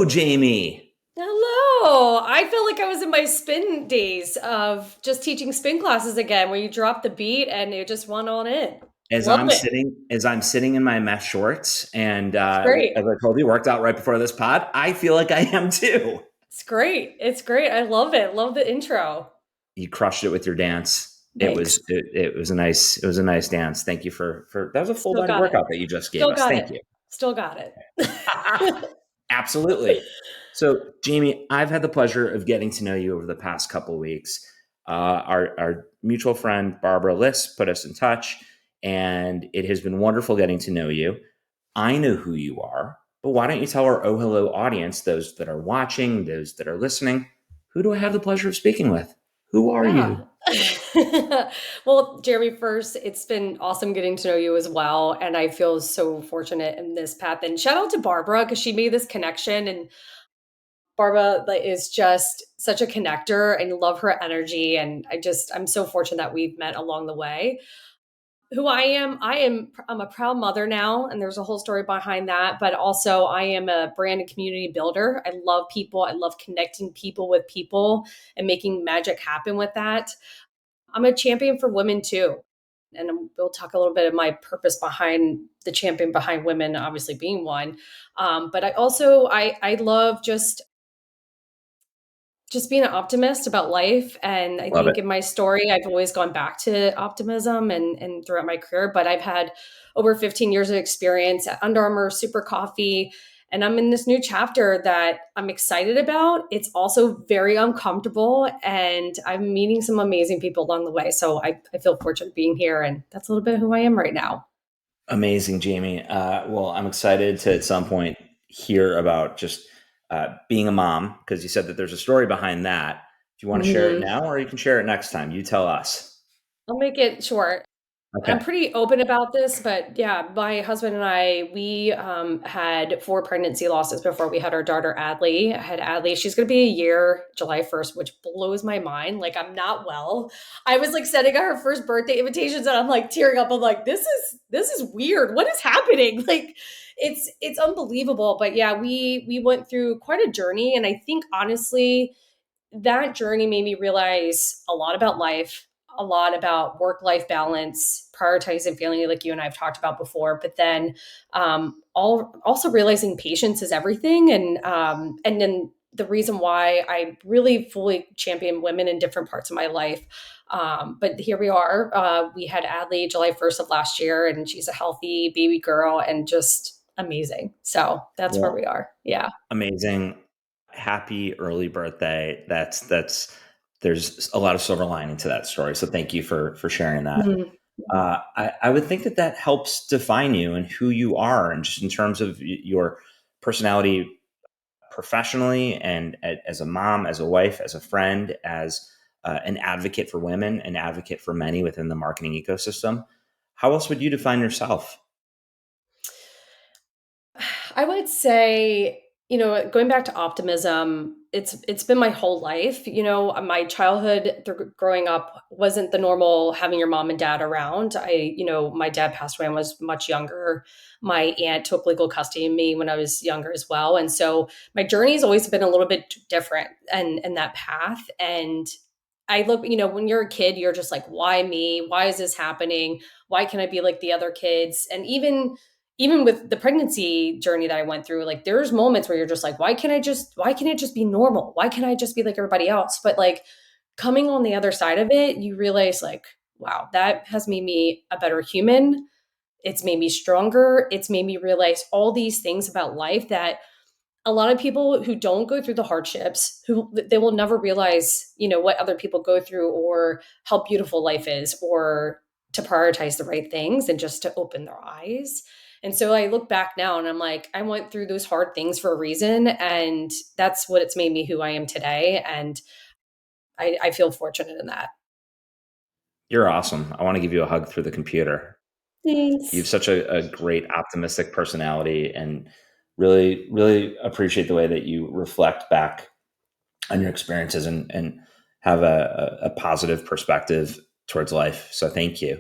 Hello, Jami. Hello. I feel like I was in my spin days of just teaching spin classes again, where you drop the beat and you just went on in. As Love I'm it. sitting, as I'm sitting in my mesh shorts, and It's as great. I told you, worked out right before this pod. I feel like I am too. It's great. It's great. I love it. Love the intro. You crushed it with your dance. It Thanks. was it was a nice dance. Thank you for that was a full Still body got it. workout that you just gave Still us. got Thank it. you. Still got it. Absolutely. So, Jami, I've had the pleasure of getting to know you over the past couple of weeks. Our mutual friend Barbara Liss put us in touch, and it has been wonderful getting to know you. I know who you are, but why don't you tell our OhHello audience, those that are watching, those that are listening, who do I have the pleasure of speaking with? Who are Yeah. you? Well, Jeremy, first, it's been awesome getting to know you as well. And I feel so fortunate in this path. And shout out to Barbara because she made this connection. And Barbara like, is just such a connector and love her energy. And I'm so fortunate that we've met along the way. Who I'm a proud mother now, and there's a whole story behind that. But also, I am a brand and community builder. I love people. I love connecting people with people and making magic happen with that. I'm a champion for women too. And we'll talk a little bit of my purpose behind the champion behind women, obviously being one. But I love just being an optimist about life. And I Love it. think in my story, I've always gone back to optimism and throughout my career, but I've had over 15 years of experience at Under Armour, Super Coffee, and I'm in this new chapter that I'm excited about. It's also very uncomfortable, and I'm meeting some amazing people along the way. So I feel fortunate being here, and that's a little bit of who I am right now. Amazing, Jamie. Well, I'm excited to at some point hear about just being a mom because you said that there's a story behind that. If you want to share it Mhm. now, or you can share it next time, you tell us. I'll make it short. I'm Okay. pretty open about this, but yeah, my husband and we had four pregnancy losses before we had our daughter Adley. I had Adley. She's going to be a year July 1st, which blows my mind. Like, I'm not well. I was like sending out her first birthday invitations and I'm like tearing up. I'm like, this is weird. What is happening? Like, it's unbelievable. But yeah, we went through quite a journey. And I think honestly, that journey made me realize a lot about life, a lot about work life balance, prioritizing family, like you and I have talked about before. But then, all also realizing patience is everything, and then the reason why I really fully champion women in different parts of my life. But here we are. We had Adley July 1st of last year, and she's a healthy baby girl and just amazing. So that's where we Well, are. Yeah. amazing. Happy early birthday. That's there's a lot of silver lining to that story. So thank you for sharing that. Mhm. I would think that that helps define you and who you are, and just in terms of your personality professionally and as a mom, as a wife, as a friend, as an advocate for women, an advocate for many within the marketing ecosystem. How else would you define yourself? I would say, going back to optimism, it's been my whole life. My childhood growing up wasn't the normal having your mom and dad around. My dad passed away when I was much younger. My aunt took legal custody of me when I was younger as well. And so my journey's always been a little bit different and that path. And I look, when you're a kid, you're just like, why me? Why is this happening? Why can't I be like the other kids? And even with the pregnancy journey that I went through, like there's moments where you're just like, why can't it just be normal? Why can't I just be like everybody else? But like coming on the other side of it, you realize like, wow, that has made me a better human. It's made me stronger. It's made me realize all these things about life that a lot of people who don't go through the hardships, who they will never realize, what other people go through or how beautiful life is or to prioritize the right things and just to open their eyes. And so I look back now and I'm like, I went through those hard things for a reason. And that's what it's made me who I am today. And I feel fortunate in that. You're awesome. I want to give you a hug through the computer. You have Thanks. such a great optimistic personality, and really, really appreciate the way that you reflect back on your experiences and have a positive perspective towards life. So thank you.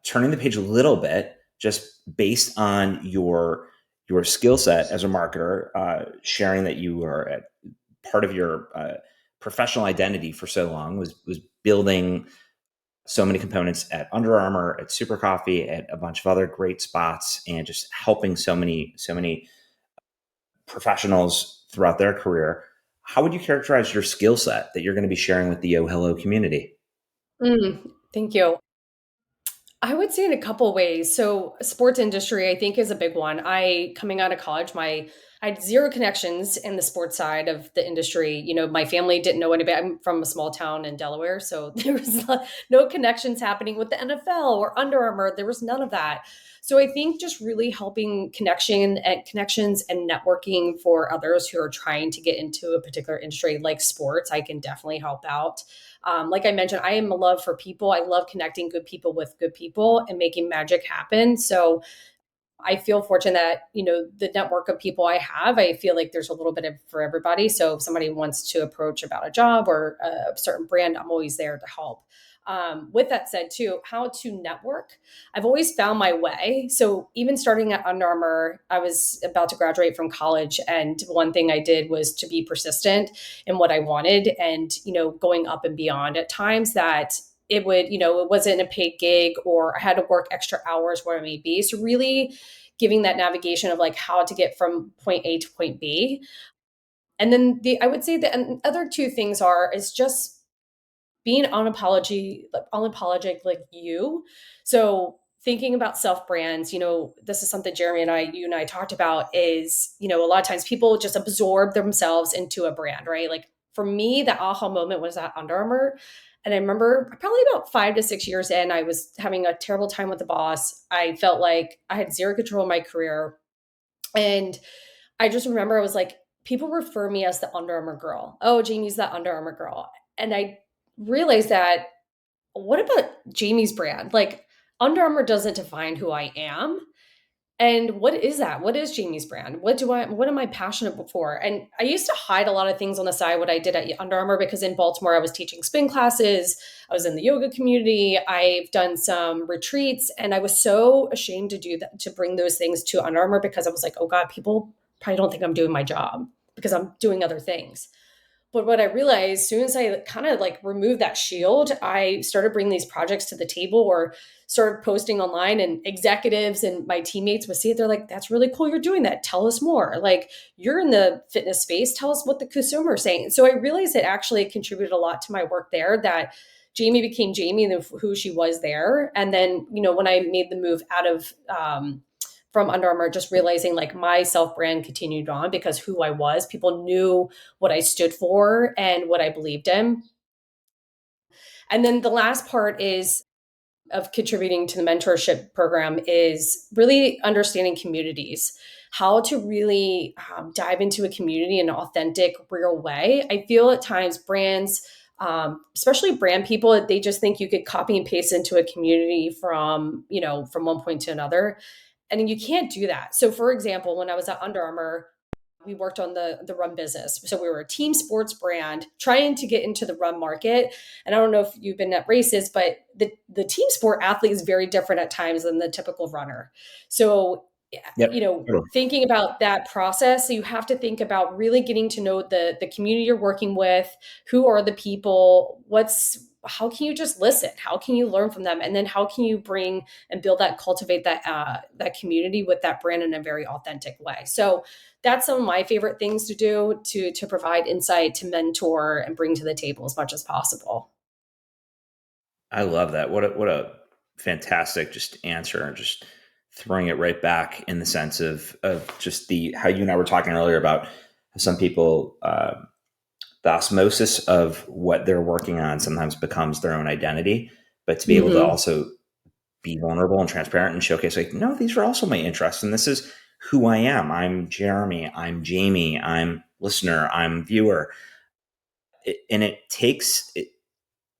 Turning the page a little bit, just based on your skill set as a marketer, sharing that you are at part of your professional identity for so long was building so many components at Under Armour, at Super Coffee, at a bunch of other great spots, and just helping so many professionals throughout their career. How would you characterize your skill set that you're going to be sharing with the OhHello community? Thank you. I would say in a couple ways. So, sports industry, I think, is a big one. Coming out of college, I had zero connections in the sports side of the industry. My family didn't know anybody. I'm from a small town in Delaware, so there was no connections happening with the NFL or Under Armour. There was none of that. So I think just really helping connections and networking for others who are trying to get into a particular industry like sports, I can definitely help out. Like I mentioned, I am a love for people. I love connecting good people with good people and making magic happen. So I feel fortunate that, the network of people I have, I feel like there's a little bit of for everybody. So if somebody wants to approach about a job or a certain brand, I'm always there to help. With that said, too, how to network, I've always found my way. So even starting at Under Armour, I was about to graduate from college. And one thing I did was to be persistent in what I wanted and, going up and beyond at times that it wasn't a paid gig or I had to work extra hours where I may be. So really giving that navigation of like how to get from point A to point B. And then I would say the other two things is just being unapologetic like you. So thinking about self brands, this is something you and I talked about is, a lot of times people just absorb themselves into a brand, right? Like for me, the aha moment was at Under Armour. And I remember probably about 5 to 6 years in, I was having a terrible time with the boss. I felt like I had zero control of my career. And I just remember I was like, people refer me as the Under Armour girl. Oh, Jamie's the Under Armour girl. And I realized that what about Jamie's brand? Like Under Armour doesn't define who I am. And what is that? What is Jamie's brand? What am I passionate for? And I used to hide a lot of things on the side, what I did at Under Armour, because in Baltimore, I was teaching spin classes. I was in the yoga community. I've done some retreats and I was so ashamed to do that, to bring those things to Under Armour because I was like, oh God, people probably don't think I'm doing my job because I'm doing other things. But what I realized, as soon as I kind of like removed that shield, I started bringing these projects to the table or started posting online, and executives and my teammates would see it. They're like, that's really cool. You're doing that. Tell us more. Like, you're in the fitness space. Tell us what the consumer is saying. So I realized it actually contributed a lot to my work there, that Jamie became Jamie and who she was there. And then, when I made the move out of, from Under Armour, just realizing like my self brand continued on because who I was, people knew what I stood for and what I believed in. And then the last part is of contributing to the mentorship program is really understanding communities, how to really dive into a community in an authentic, real way. I feel at times brands, especially brand people, they just think you could copy and paste into a community from one point to another. And you can't do that. So for example, when I was at Under Armour, we worked on the run business. So we were a team sports brand trying to get into the run market. And I don't know if you've been at races, but the team sport athlete is very different at times than the typical runner. So, Yep. thinking about that process, so you have to think about really getting to know the community you're working with, who are the people, how can you just listen? How can you learn from them? And then how can you bring and build cultivate that community with that brand in a very authentic way? So that's some of my favorite things to do to provide insight, to mentor, and bring to the table as much as possible. I love that. What a fantastic just answer, and just throwing it right back in the sense of just the how you and I were talking earlier about some people, the osmosis of what they're working on sometimes becomes their own identity, but to be able to Hmm. also be vulnerable and transparent and showcase like, no, these are also my interests and this is who I am. I'm Jeremy, I'm Jamie, I'm listener, I'm viewer. And it takes it,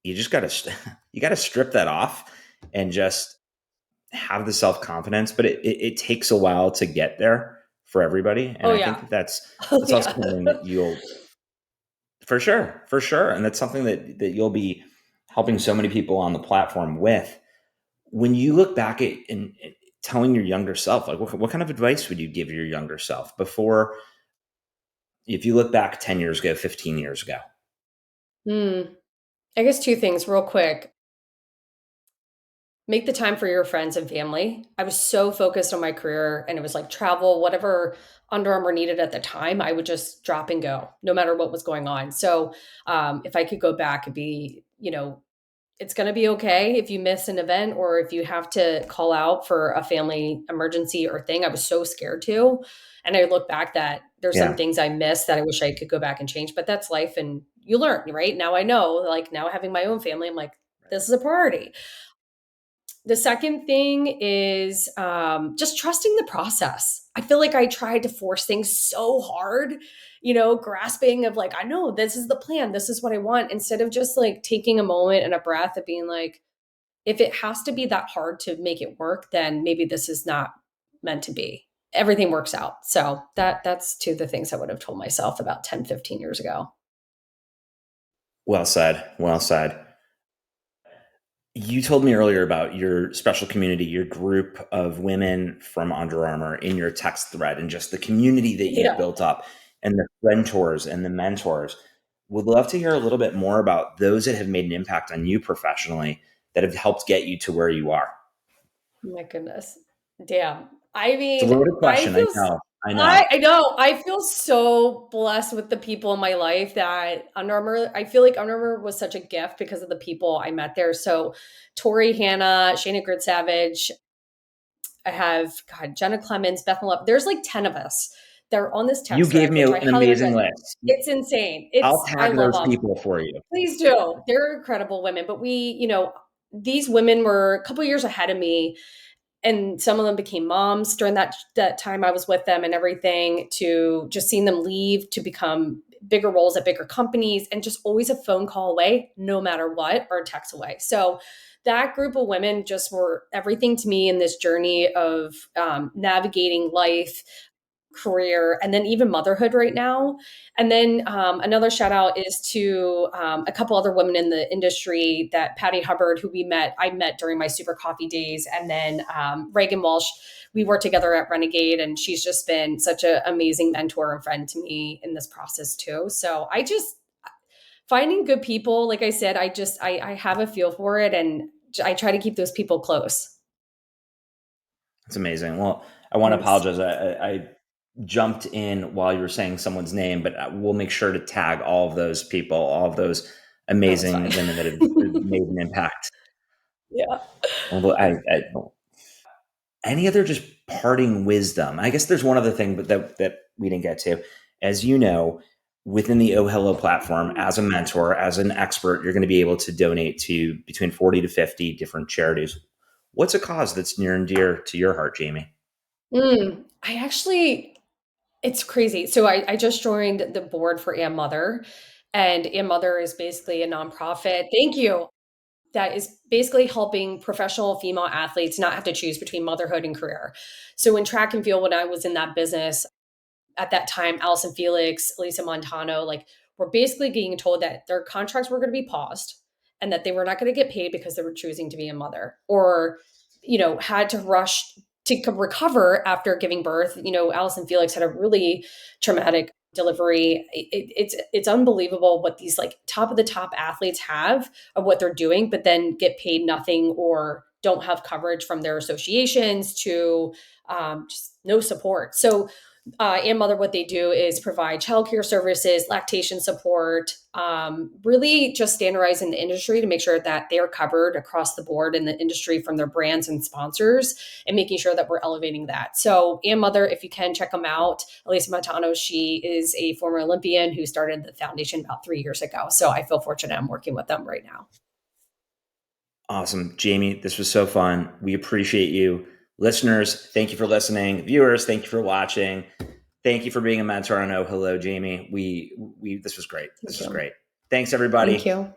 you just got to you got to strip that off and just have the self-confidence, but it takes a while to get there for everybody, and Oh I think yeah. that that's Oh that's also yeah. something that you'll for sure, and that's something that you'll be helping so many people on the platform with. When you look back at and telling your younger self? Like, what kind of advice would you give your younger self before, if you look back 10 years ago, 15 years ago? I guess two things real quick. Make the time for your friends and family. I was so focused on my career and it was like travel, whatever Under Armour needed at the time, I would just drop and go no matter what was going on. So if I could go back, it'd be, it's going to be okay if you miss an event or if you have to call out for a family emergency or thing. I was so scared to. And I look back that there's some Yeah. things I missed that I wish I could go back and change, but that's life and you learn, right? Now I know, like now having my own family, I'm like, this is a priority. The second thing is just trusting the process. I feel like I tried to force things so hard, grasping of like, I know this is the plan, this is what I want, instead of just like taking a moment and a breath of being like, if it has to be that hard to make it work, then maybe this is not meant to be. Everything works out. So that's two of the things I would have told myself about 10, 15 years ago. Well said. Well said. You told me earlier about your special community, your group of women from Under Armour in your text thread, and just the community that you've Yeah. built up, and the mentors and the mentors. Would love to hear a little bit more about those that have made an impact on you professionally, that have helped get you to where you are. Oh my goodness. Damn. I It's a mean, loaded I question. I feel know. I know. I know. I feel so blessed with the people in my life that Under Armour, I feel like Under Armour was such a gift because of the people I met there. So Tori, Hannah, Shayna Grid Savage, I have God, Jenna Clemens, Beth Love. There's like 10 of us that are on this You text gave thread, me which I an highly amazing recommend. list. It's insane. I'll I tag love those them. people for you. Please do. They're incredible women. But these women were a couple years ahead of me and some of them became moms during that time I was with them and everything, to just seeing them leave to become bigger roles at bigger companies and just always a phone call away no matter what, or a text away. So that group of women just were everything to me in this journey of navigating life, career, and then even motherhood right now. And then another shout out is to a couple other women in the industry, that Patty Hubbard, who I met during my Super Coffee days, and then Reagan Walsh. We worked together at Renegade, and she's just been such an amazing mentor and friend to me in this process too. So I just finding good people, like I said, I have a feel for it, and I try to keep those people close. It's amazing. Well, I want to Thanks. apologize. I jumped in while you were saying someone's name, but we'll make sure to tag all of those people, all of those No, it's fine. amazing women that have made an impact. Yeah. Although any other just parting wisdom? I guess there's one other thing, but that we didn't get to. As you know, within the OhHello platform, as a mentor, as an expert, you're going to be able to donate to between 40 to 50 different charities. What's a cause that's near and dear to your heart, Jami? I actually, it's crazy. So I just joined the board for Am Mother, and Am Mother is basically a nonprofit. Thank you. That is basically helping professional female athletes not have to choose between motherhood and career. So in track and field, when I was in that business, at that time, Allison Felix, Lisa Montano, like were basically being told that their contracts were going to be paused and that they were not going to get paid because they were choosing to be a mother, or, had to rush to recover after giving birth. Allison Felix had a really traumatic delivery. It's unbelievable what these like top of the top athletes have of what they're doing, but then get paid nothing or don't have coverage from their associations, to just no support. So and Mother, what they do is provide childcare services, lactation support, really just standardizing the industry to make sure that they're covered across the board in the industry from their brands and sponsors, and making sure that we're elevating that. So, and Mother, if you can check them out, Elisa Montano, she is a former Olympian who started the foundation about 3 years ago. So I feel fortunate I'm working with them right now. Awesome. Jami, this was so fun. We appreciate you. Listeners, thank you for listening. Viewers, thank you for watching. Thank you for being a mentor on OhHello, Jami. This was great. This Thank was you. great. Thanks, Thank everybody. you.